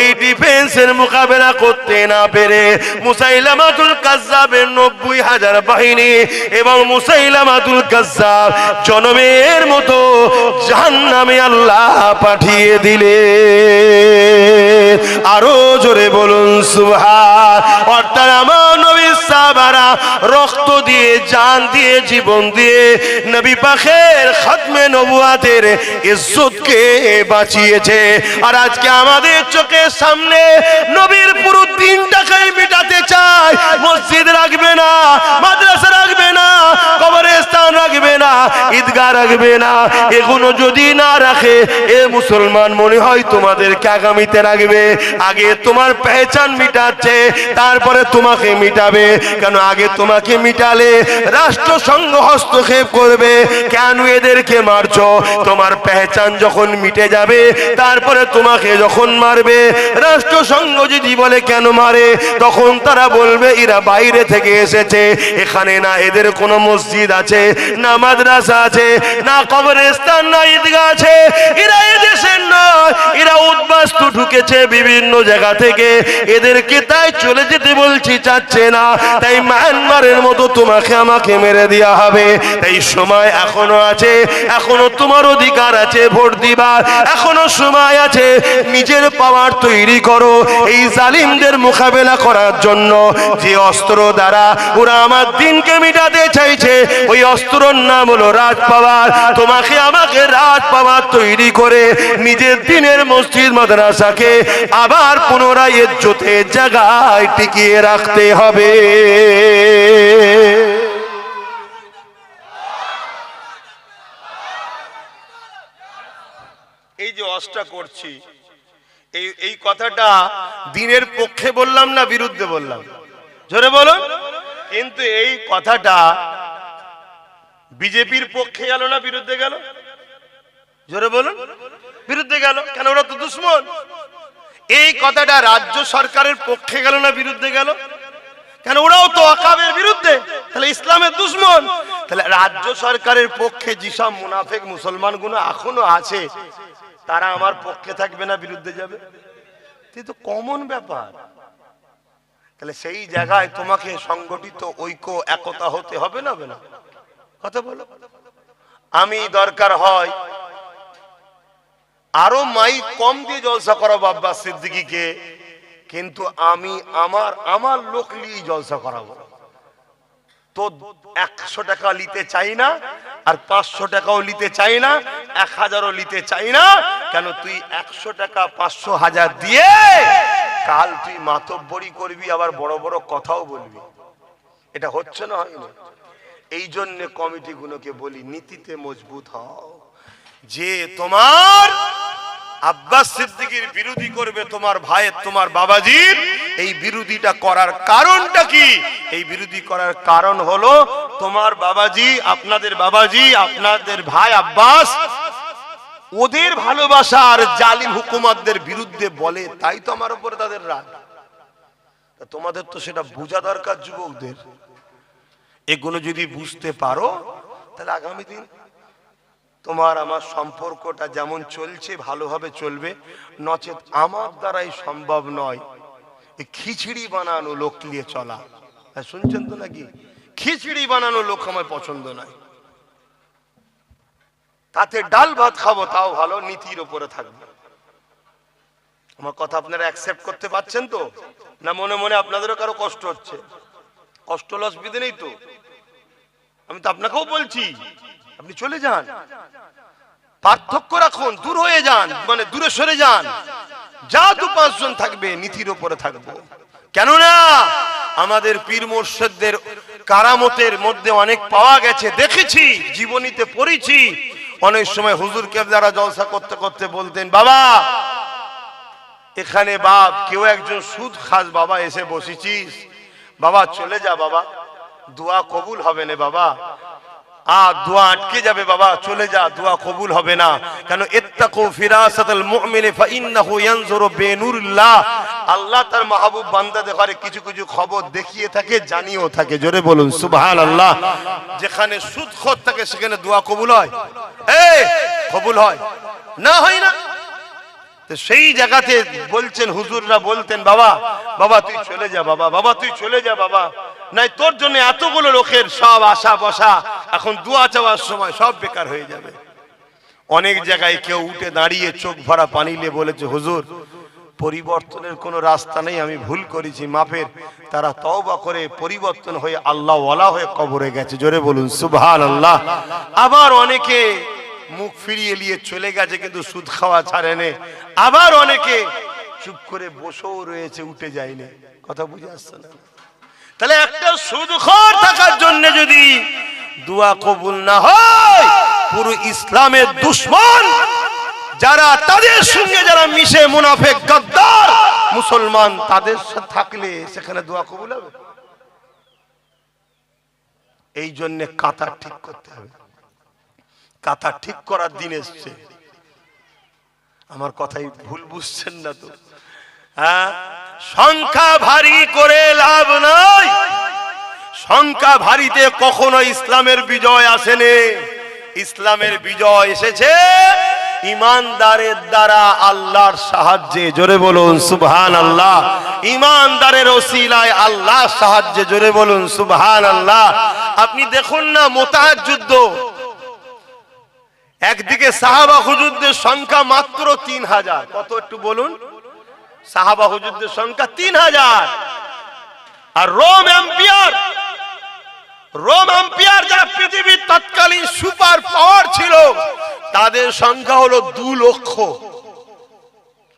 এই ডিফেন্সের মোকাবেলা করতে না পেরে মুসাইলামাতুল কাজ্জাবের 90,000 বাহিনী এবং মুসাইলামাতুল কাজ্জাব জনমের মতো জাহান্নামে আল্লাহ পাঠিয়ে দিলে। আরো জোরে বলুন সুবহান। অর্থাৎ আমার নবীর সাহাবারা রক্ত দিয়ে, জান দিয়ে, জীবন দিয়ে নবী পাকের খাতমে নবুয়াতের ইজ্জতকে বাঁচিয়েছে। আর আজকে আমাদের চোখের সামনে নবীর পুরো দিনটাকে মিটাতে চায়। মসজিদ রাখবে না, মাদ্রাসা রাখবে না, কবরস্থান রাখবে না, ঈদগাহ রাখবে না। এগুলো যদি না রাখে, এ মুসলমান মনে হয় তোমাদেরকে আগামীতে রাখবে। আগে তোমার পেহচান মিটাচ্ছে, তারপরে তোমাকে মিটাবে। কেন আগে তোমাকে মিটালে রাষ্ট্রসংঘ হস্তক্ষেপ করবে, কেন এদেরকে মারছো? তোমার পেহচান যখন মিটে যাবে, তারপরে তোমাকে যখন মারবে, রাষ্ট্রসংঘ যদি বলে কেন মারে, তখন তারা বলবে এরা বাইরে থেকে এসেছে, এখানে না এদের কোনো মসজিদ আছে, না মাদ্রাসা আছে, না কবরস্থান, না ঈদগাহ আছে, এরা এদেশের নয়, এরা উদ্বাস্তু ঢুকেছে বিভিন্ন জায়গা থেকে, এদেরকে তাই চলে যেতে বলছি, চাচ্ছে না, তাই মায়ানমারের মতো তোমাকে আমাকে মেরে দেওয়া হবে। তাই সময় এখনো আছে, এখনো তোমার অধিকার আছে ভোট দিবার, এখনো সময় আছে, নিজের পাওয়ার তৈরি করো এই জালিমদের মোকাবেলা করার জন্য। যে অস্ত্র দ্বারা ওরা আমার দিনকে মিটাতে চাইছে, ওই অস্ত্রর নাম হলো রাজ পাওয়ার। তোমাকে আমাকে রাজ পাওয়ার তৈরি করে নিজের দিনের মসজিদ মাদ্রাসাকে আবার পুনরায় ইজ্জতের জায়গায় টিকিয়ে রাখতে হবে। এই যে অস্ত্র করছি, এই কথাটা দিনের পক্ষে বললাম না বিরুদ্ধে বললাম? জোরে বলুন। কিন্তু এই কথাটা বিজেপির পক্ষে গেল না বিরুদ্ধে গেল? জোরে বলুন। বিরুদ্ধে গেল। কেন? ওরা তো দুশ্মন। এই কথাটা রাজ্য সরকারের পক্ষে গেল না বিরুদ্ধে গেল? কেন? ওরাও তো ওয়াকাবের বিরুদ্ধে, তাহলে ইসলামের দুশ্মন। তাহলে রাজ্য সরকারের পক্ষে যেসব মুনাফিক মুসলমানগুলো এখনো আছে, তারা আমার পক্ষে থাকবে না বিরুদ্ধে যাবে? তো কমন ব্যাপার। তাহলে সেই জায়গায় তোমাকে সংগঠিত ঐক্য একতা হতে হবে না? হবে না? কথা বলো। আমি দরকার হয় আরো মাইক কম দিয়ে জলসা করাবো আব্বাস সিদ্দিকীকে, কিন্তু আমি আমার লোক নিয়ে জলসা করাবো। তো 100 টাকা নিতে চাই না, আর 500 টাকাও নিতে চাই না, 1000ও নিতে চাই না। কেন? তুই 100 টাকা 500 1000 দিয়ে কাল তুই মাতব্বরি করবি, আবার বড় বড় কথাও বলবি। এটা হচ্ছে না? হয় না? এই জন্য কমিটিগুলোকে বলি, নীতিতে মজবুত হও। যে তোমার আব্বাস সিদ্দিকীর বিরোধী করবে, তোমার ভাইয়ের, তোমার বাবাজির, এই বিরোধীটা করার কারণটা কি? এই বিরোধী করার কারণ হলো তোমার বাবাজি, আপনাদের বাবাজি, আপনাদের ভাই আব্বাস ওদের ভালোবাসা আর জালিম হুকুমতদের বিরুদ্ধে বলে, তাই তো আমার উপরে তাদের রাগ। তোমাদের তো সেটা বোঝা দরকার যুবকদের। এগুলো যদি বুঝতে পারো, তাহলে আগামী দিন তোমার আমার সম্পর্কটা যেমন চলছে ভালোভাবে চলবে, নচেত আমার দ্বারাই সম্ভব নয় এই খিচড়ি বানানো লোক নিয়ে চলা। শুনছেন তো নাকি? খিচড়ি বানানো লোক আমার পছন্দ নয়। তাতে ডাল ভাত খাবো তাও ভালো, নীতির উপরে থাকবে। আমার কথা আপনারা অ্যাকসেপ্ট করতে পারছেন তো? না মনে মনে আপনাদেরও কারো কষ্ট হচ্ছে? কষ্ট অসুবিধা নেই তো? আমি তো আপনাকেও বলছি আপনি চলে যান, পার্থক্য রাখুন, দূর হয়ে যান, মানে দূরে সরে যান। যা 2-5 জন থাকবে নীতির উপরে থাকবো। কেননা আমাদের পীর মুর্শিদদের কারামতের মধ্যে অনেক পাওয়া গেছে, দেখেছি, জীবনীতে পড়েছি। অনেক সময় হুজুর কেবলারা জলসা করতে করতে বলতেন, বাবা এখানে বাপ কেউ একজন সুদ খাস বাবা, এসে বসেছিস বাবা, চলে যা বাবা, দোয়া কবুল হবে না বাবা, দোয়া আটকে যাবে বাবা, চলে যা, দোয়া কবুল হবে না। কেন? ইত্তাকু ফিরাসাতাল মুমিনি ফাইন্নাহু ইয়ানজুরু বিনুরিল্লাহ। আল্লাহ তার মাহবুব বান্দাদের ঘরে কিছু কিছু খবর দেখিয়ে থাকে, জানিয়েও থাকে। জোরে বলুন সুবহানাল্লাহ। যেখানে সুদখোর থাকে সেখানে দোয়া কবুল হয়? কবুল হয় না? হয় না। তো সেই জায়গাতে বলছেন হুজুররা বলতেন, বাবা বাবা তুই চলে যা বাবা, বাবা তুই চলে যা বাবা, নাই তোর জন্য এতগুলো লোকের সব আশা বসা এখন দোয়া চাওয়ার সময় সব বেকার হয়ে যাবে। অনেক জায়গায় কেউ উঠে দাঁড়িয়ে চোখ ভরা পানি নিয়ে বলেছে, হুজুর পরিবর্তনের কোনো রাস্তা নেই, আমি ভুল করেছি, মাফের। তারা তওবা করে পরিবর্তন হয়ে আল্লাহ ওয়ালা হয়ে কবরে গেছে। জোরে বলুন সুবহানাল্লাহ। আবার অনেকে মুখ ফিরিয়ে নিয়ে চলে গেছে কিন্তু সুদ খাওয়া ছাড়েনি। আবার অনেকে চুপ করে বসেও রয়েছে, উঠে যায়নি। কথা বুঝে আসছে না? তাহলে একটা সুদখোর থাকার জন্য যদি দোয়া কবুল না হয়, পুরো ইসলামের দুশমন যারা, তাদের সঙ্গে যারা মিশে মুনাফিক গাদ্দার মুসলমান, তাদের সাথে থাকলে সেখানে দোয়া কবুল হবে? এই জন্য কাঁথা ঠিক করতে হবে। কাঁথা ঠিক করার দিন এসছে। আমার কথাই ভুল বুঝছেন না তো? হ্যাঁ, সংখ্যা ভারী করে লাভ নাই। সংখ্যা ভারীতে কখনো ইসলামের বিজয় আসেনি। ইসলামের বিজয় এসেছে ইমানদারের দ্বারা, আল্লাহর সাহায্যে। জোরে বলুন সুবহানাল্লাহ। ইমানদারের ওসিলায় আল্লাহর সাহায্যে। জোরে বলুন সুবহানাল্লাহ। আপনি দেখুন না মুতাহাদ যুদ্ধ, একদিকে সাহাবা হুজুরদের সংখ্যা মাত্র 3000। কত একটু বলুন? সাহাবা হুজুরদের সংখ্যা 3000। আর রোম এম্পায়ার যারা পৃথিবীর তৎকালীন সুপার পাওয়ার ছিল, তাদের সংখ্যা হলো 2 লক্ষ।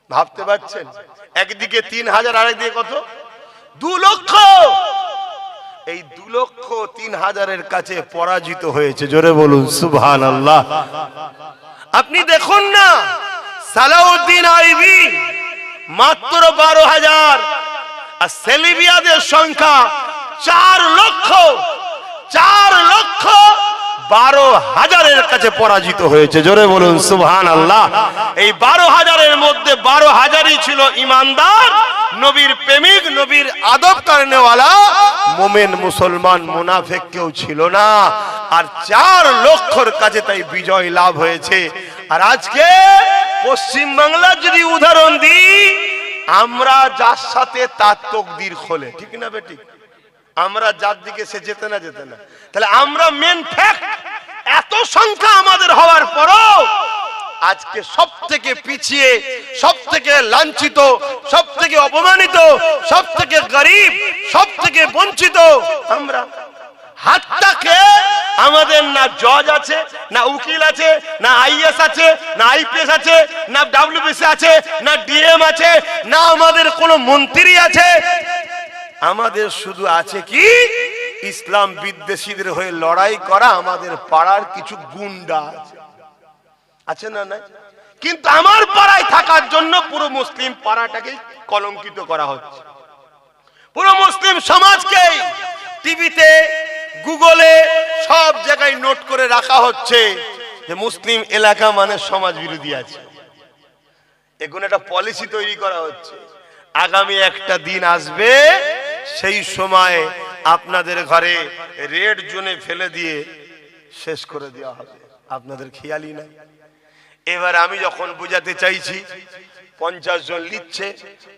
ভাবতে পারছেন? একদিকে 3000, আরেকদিকে কত? 2 লক্ষ। এই 2 লক্ষ 3000-এর কাছে পরাজিত হয়েছে। জোরে বলুন সুবহানাল্লাহ। আপনি দেখুন না সালাউদ্দিন আইবি মাত্র 12,000, আর সেলিবিয়াদের সংখ্যা 4 লক্ষ। 12,000-এর কাছে পরাজিত হয়েছে। জোরে বলুন সুবহানাল্লাহ। এই 12,000-এর মধ্যে 12,000-ই ছিল ইমানদার, নবীর প্রেমিক, নবীর আদব করনেওয়ালা মুমিন মুসলমান, মুনাফিক কেউ ছিল না। আর 4 লক্ষর কাছে তাই বিজয় লাভ হয়েছে। আর আজকে পশ্চিম বাংলার যদি উদাহরণ দিই, আমরা যার সাথে তার তকদির খোলে, ঠিক না বেটি? আমরা যার দিকে সে যেতে না। তাহলে আমরা মেন ফ্যাক্ট, এত সংখ্যা আমাদের হওয়ার পরও আজকে সব থেকে পিছিয়ে, সব থেকে লাঞ্ছিত, সব থেকে অপমানিত, সব থেকে গরিব, সব থেকে বঞ্চিত আমরা। হাতটাকে আমাদের না জজ আছে, না উকিল আছে, না আইএস আছে, না আইপিএস আছে, না ডাব্লিউবিসি আছে, না ডিএম আছে, না আমাদের কোনো মন্ত্রী আছে। আমাদের শুধু আছে কি, ইসলাম বিদ্বেষীদের হয়ে লড়াই করা আমাদের পাড়ার কিছু গুন্ডা আছে না? নাই। কিন্তু আমার পাড়ায় থাকার জন্য পুরো মুসলিম পাড়াটাকে কলঙ্কিত করা হচ্ছে। পুরো মুসলিম সমাজকে টিভিতে, গুগলে, সব জায়গায় নোট করে রাখা হচ্ছে যে মুসলিম এলাকা মানে সমাজ বিরোধী আছে। এখন একটা পলিসি তৈরি করা হচ্ছে। আগামী একটা দিন আসবে, সেই সময় আপনাদের ঘরে রেড জোনে ফেলে দিয়ে শেষ করে দেওয়া হবে। আপনাদের খেয়ালই নাই। এবার আমি যখন বুঝাতে চাইছি 50 জন লিখছে,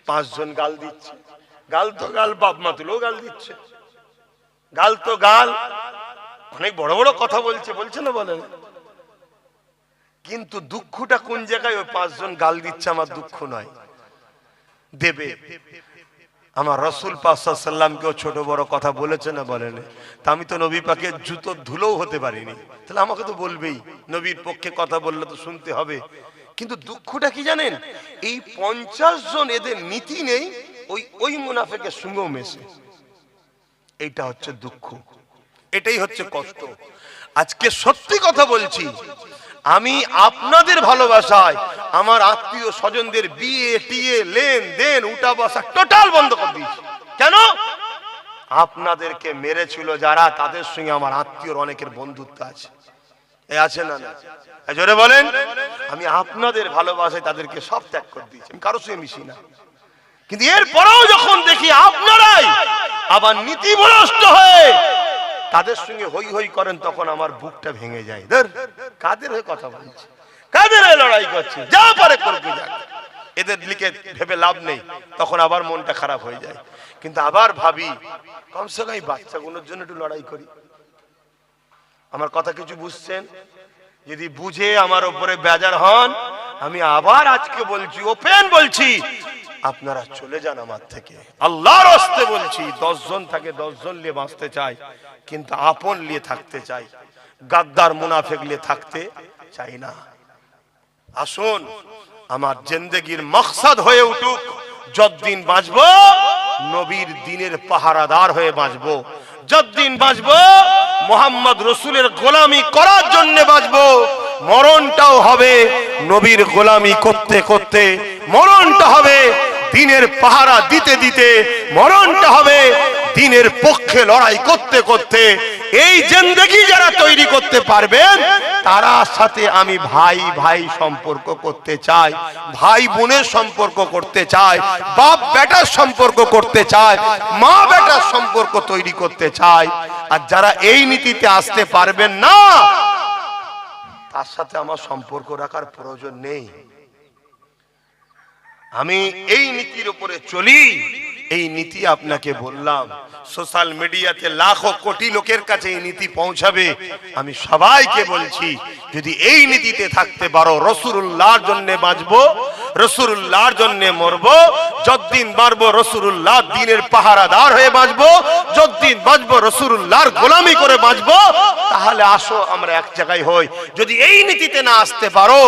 5 জন গাল দিচ্ছে। গাল তো গাল, বাপ মা তুলেও গাল দিচ্ছে। গাল তো গাল, অনেক বড় বড় কথা বলছে না বলেন? কিন্তু দুঃখটা কোন জায়গায়? ওই 5 জন গাল দিচ্ছে, আমার দুঃখ নয়, দেবে। আমার রাসূল পাক সাল্লাল্লাহু আলাইহি ওয়াসাল্লামকেও ছোট বড় কথা বলেছে না বলেন? তা আমি তো নবী পাকের জুতো ধুলোও হতে পারিনি, তাহলে আমাকে তো বলবেই। নবীর পক্ষে কথা বললে তো শুনতে হবে। কিন্তু দুঃখটা কি জানেন? এই 50 জন এদের নীতি নেই, ওই মুনাফিকের সঙ্গেও মেশে। এইটা হচ্ছে দুঃখ, এটাই হচ্ছে কষ্ট। আজকে সত্যি কথা বলছি, আমি আপনাদের ভালোবাসায় আমার আত্মীয় স্বজনদের বিয়ে টিয়ে লেনদেন উঠা বসা টোটাল বন্ধ করে দিয়েছি। কেন? আপনাদেরকে মেরেছিল যারা, তাদের সঙ্গে আমার আত্মীয়র অনেকের বন্ধুত্ব আছে। এ আছে না? না জোরে বলেন। আমি আপনাদের ভালোবাসায় তাদেরকে সব ত্যাগ করে দিয়েছি, আমি কারোর সঙ্গে মিশি না। কিন্তু এরপরেও যখন দেখি আপনারাই আবার নীতিভ্রষ্ট হয়ে তাদের সঙ্গে হই হই করেন, তখন আমার বুকটা ভেঙে যায়। ধর, কাদের হয়ে কথা বলছে, কাদের হয়ে লড়াই করছে, যা পারে করবে যাক, এদের লিখে ভেবে লাভ নেই। তখন আবার মনটা খারাপ হয়ে যায়। কিন্তু আবার ভাবি, কমসে কম বাচ্চাগুলোর জন্য একটু লড়াই করি। আমার কথা কিছু বুঝছেন? যদি বুঝে আমার উপরে বেজার হন, আমি আবার আজকে বলছি, ওপেন বলছি, আপনারা চলে যান আমার থেকে। আল্লাহর রাস্তায় বলছি, 10 জন থাকে 10 জন নিয়ে বাঁচতে চাই, কিন্তু আপন নিয়ে থাকতে চাই, গাদ্দার মুনাফিক নিয়ে থাকতে চাই না। আসুন, আমার জিন্দেগির মাকসাদ হয়ে উঠুক, যতদিন বাঁচবো নবীর দ্বীনের পাহারাদার হয়ে বাঁচবো, যতদিন বাঁচবো মুহাম্মদ রাসূলের গোলামি করার জন্য বাঁচবো। মরণটাও হবে নবীর গোলামি করতে করতে, মরণটা হবে দ্বীনের পাহারা দিতে দিতে, মরণটা হবে দ্বীনের পক্ষে লড়াই করতে করতে। এই জিন্দেগি যারা তৈরি করতে পারবেন, তারা সাথে আমি ভাই ভাই সম্পর্ক করতে চাই, ভাই বোনের সম্পর্ক করতে চাই, বাপ বেটার সম্পর্ক করতে চাই, মা বেটার সম্পর্ক তৈরি করতে চাই। আর যারা এই নীতিতে আসতে পারবেন না, তার সাথে আমার সম্পর্ক রাখার প্রয়োজন নেই। আমি এই নীতির উপরে চলি। এই নীতি আপনাকে বললাম, সোশ্যাল মিডিয়াতে লাখো কোটি লোকের কাছে এই নীতি পৌঁছাবে। আমি সবাইকে বলছি, যদি এই নীতিতে থাকতে পারো, রাসূলুল্লাহর জন্য বাঁচবো, রাসূলুল্লাহর জন্য মরবো, যতদিন বাঁচবো রাসূলুল্লাহর দ্বীনের পাহারাদার হয়ে বাঁচবো, যতদিন বাঁচবো রাসূলুল্লাহর গোলামি করে বাঁচবো। তাহলে আসো আমরা এক জায়গায় হই। যদি এই নীতিতে না আসতে পারো,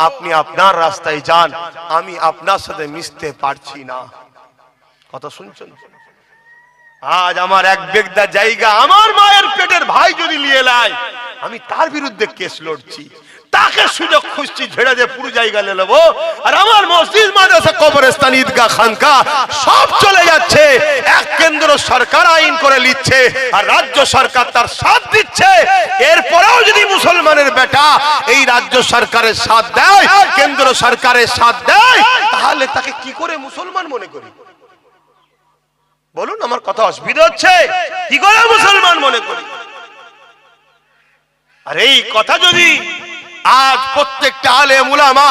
আপনি আপনার রাস্তায় যান, আমি আপনার সাথে মিশতে পারছি না। কথা শুনছেন? আজ আমার এক বেগদা জায়গা আমার মায়ের পেটের ভাই যদি নিয়ে নেয়, আমি তার বিরুদ্ধে কেস লড়ছি, তাকে সুযোগ খুঁজছি, ঝেড়ে দিয়ে পুরো জায়গা নিয়ে নেবো। আর আমার মসজিদ, মাদ্রাসা, কবরস্থান, ঈদগাহ, খানকা সব চলে যাচ্ছে। এক কেন্দ্র সরকার আইন করে নিচ্ছে, আর রাজ্য সরকার তার সাথ দিচ্ছে। এরপরেও যদি মুসলমানের বেটা এই রাজ্য সরকারের সাথ দেয়, কেন্দ্র সরকারের সাথ দেয়, তাহলে তাকে কি করে মুসলমান মনে করি? বলুন, আমার কথা অসুবিধা হচ্ছে? কি করে মুসলমান মনে করি? আর এই কথা যদি আজ প্রত্যেকটা আলেম উলামা,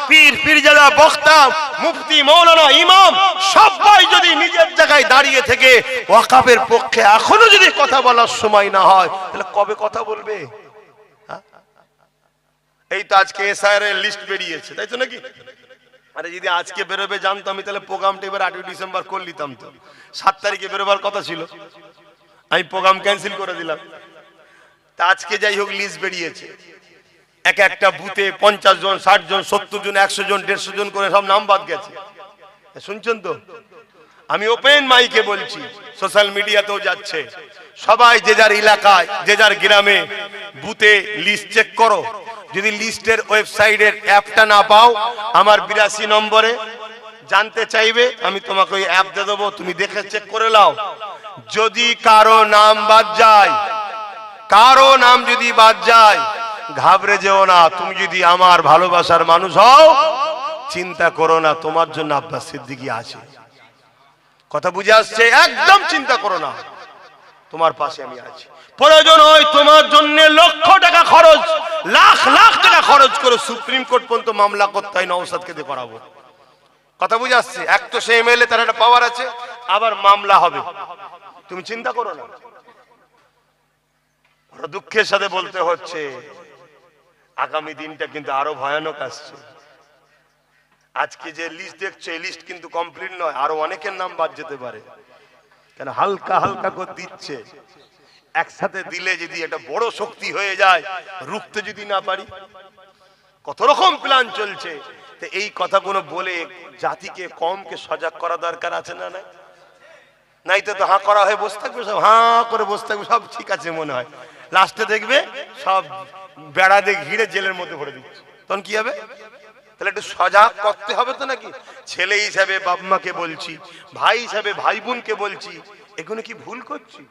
পীর পীরজাদা, বক্তা, মুফতি, মাওলানা, ইমাম সবাই যদি নিজের জায়গায় দাঁড়িয়ে থেকে ওয়াকাফের পক্ষে এখনো যদি কথা বলার সময় না হয়, তাহলে কবে কথা বলবে? এই তো আজকে এসআইআর এর লিস্ট বেরিয়েছে, তাই তো নাকি? আরে যদি আজকে বেরোবে জানতো আমি, তাহলে প্রোগ্রামটা এবার 8 ডিসেম্বর করে নিতাম। তো 7 তারিখে বেরোবার কথা ছিল, আমি প্রোগ্রাম ক্যান্সেল করে দিলাম। তা আজকে যাই হোক লিস্ট বেরিয়েছে, এক একটা বুথে 50 জন, 60 জন, 70 জন, 100 জন, 150 জন করে সব নাম বাদ গেছে। শুনছেন তো? আমি ওপেন মাইকে বলছি, সোশ্যাল মিডিয়াতেও যাচ্ছে, সবাই যে যার এলাকায়, যে যার গ্রামে বুথে লিস্ট চেক করো। যদি লিস্টের ওয়েবসাইটের অ্যাপটা না পাও, আমার 82 নম্বরে জানতে চাইবে, আমি তোমাকে ওই অ্যাপ দিয়ে দেবো, তুমি দেখে চেক করে নাও। যদি কারো নাম বাদ যায়, কারো নাম যদি বাদ যায়, ঘাবড়ে যেও না। তুমি যদি আমার ভালোবাসার মানুষ হও, চিন্তা করো না, তোমার জন্য আব্বাস সিদ্দিকী আছে। কথা বুঝে আসছে? একদম চিন্তা করো না, তোমার পাশে আমি আছি। প্রয়োজন হয় তোমার জন্য লক্ষ টাকা খরচ, লাখ লাখ টাকা খরচ করে সুপ্রিম কোর্ট পর্যন্ত মামলা করতে হয় নওশাদকে দিয়ে করাবো। কথা বুঝে আসছে? এক তো সে এমএলএ, তার একটা পাওয়ার আছে, আবার মামলা হবে। তুমি চিন্তা করো না। দুঃখের সাথে বলতে হচ্ছে আগামী দিনটা কিন্তু আরো ভয়ানক আসছে। আজকে যে লিস্ট দেখছো, এই লিস্ট কিন্তু কমপ্লিট নয়, আরো অনেকের নাম বাদ যেতে পারে। কেন হালকা হালকা করে দিচ্ছে, একসাথে দিলে যদি এটা বড় শক্তি হয়ে যায়, রুখতে যদি না পারি। কত রকম প্ল্যান চলছে। তো এই কথাগুলো বলে জাতিকে কমকে সজাগ করা দরকার আছে না? নাই নাই তো হাঁ করা হয়ে বসে থাকবে, সব হাঁ করে বসে থাকবে, সব ঠিক আছে মনে হয়, লাস্টে দেখবে সব বেড়া দিয়ে ঘিরে জেলের মধ্যে ভরে দিচ্ছে। তখন কি হবে? তাহলে একটু সজাগ করতে হবে তো নাকি? ছেলে হিসাবে বাপ মাকে বলছি, ভাই হিসাবে ভাই বোনকে বলছি, এগুলো কি ভুল করছি?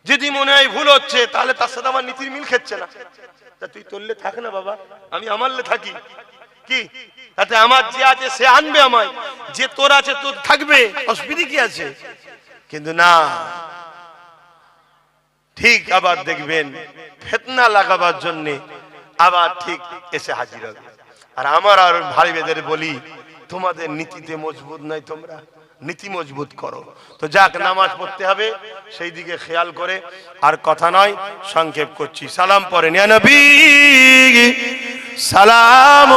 যদি মনে হয় ভুল হচ্ছে, তাহলে তার সাথে আমার নীতির মিল খেচ্ছে না। তা তুই তোরলে থাক না বাবা, আমি আমারলে থাকি, কি তাতে আমার যে আছে সে আনবে আমায়, যে তোর আছে তোর থাকবে, অসুবিধা কি আছে? কিন্তু না, ঠিক আবার দেখবেন ফিতনা লাগাবার জন্য আবার ঠিক এসে হাজির হবে। আর আমার আর ভাইদের বলি, তোমাদের নীতিতে মজবুত নাই, তোমরা নীতি মজবুত করো। তো যাক, নামাজ পড়তে হবে, সেই দিকে খেয়াল করে। আর কথা নয়, সংক্ষেপ করছি। সালাম পড়েন, ইয়া নবী সালাম।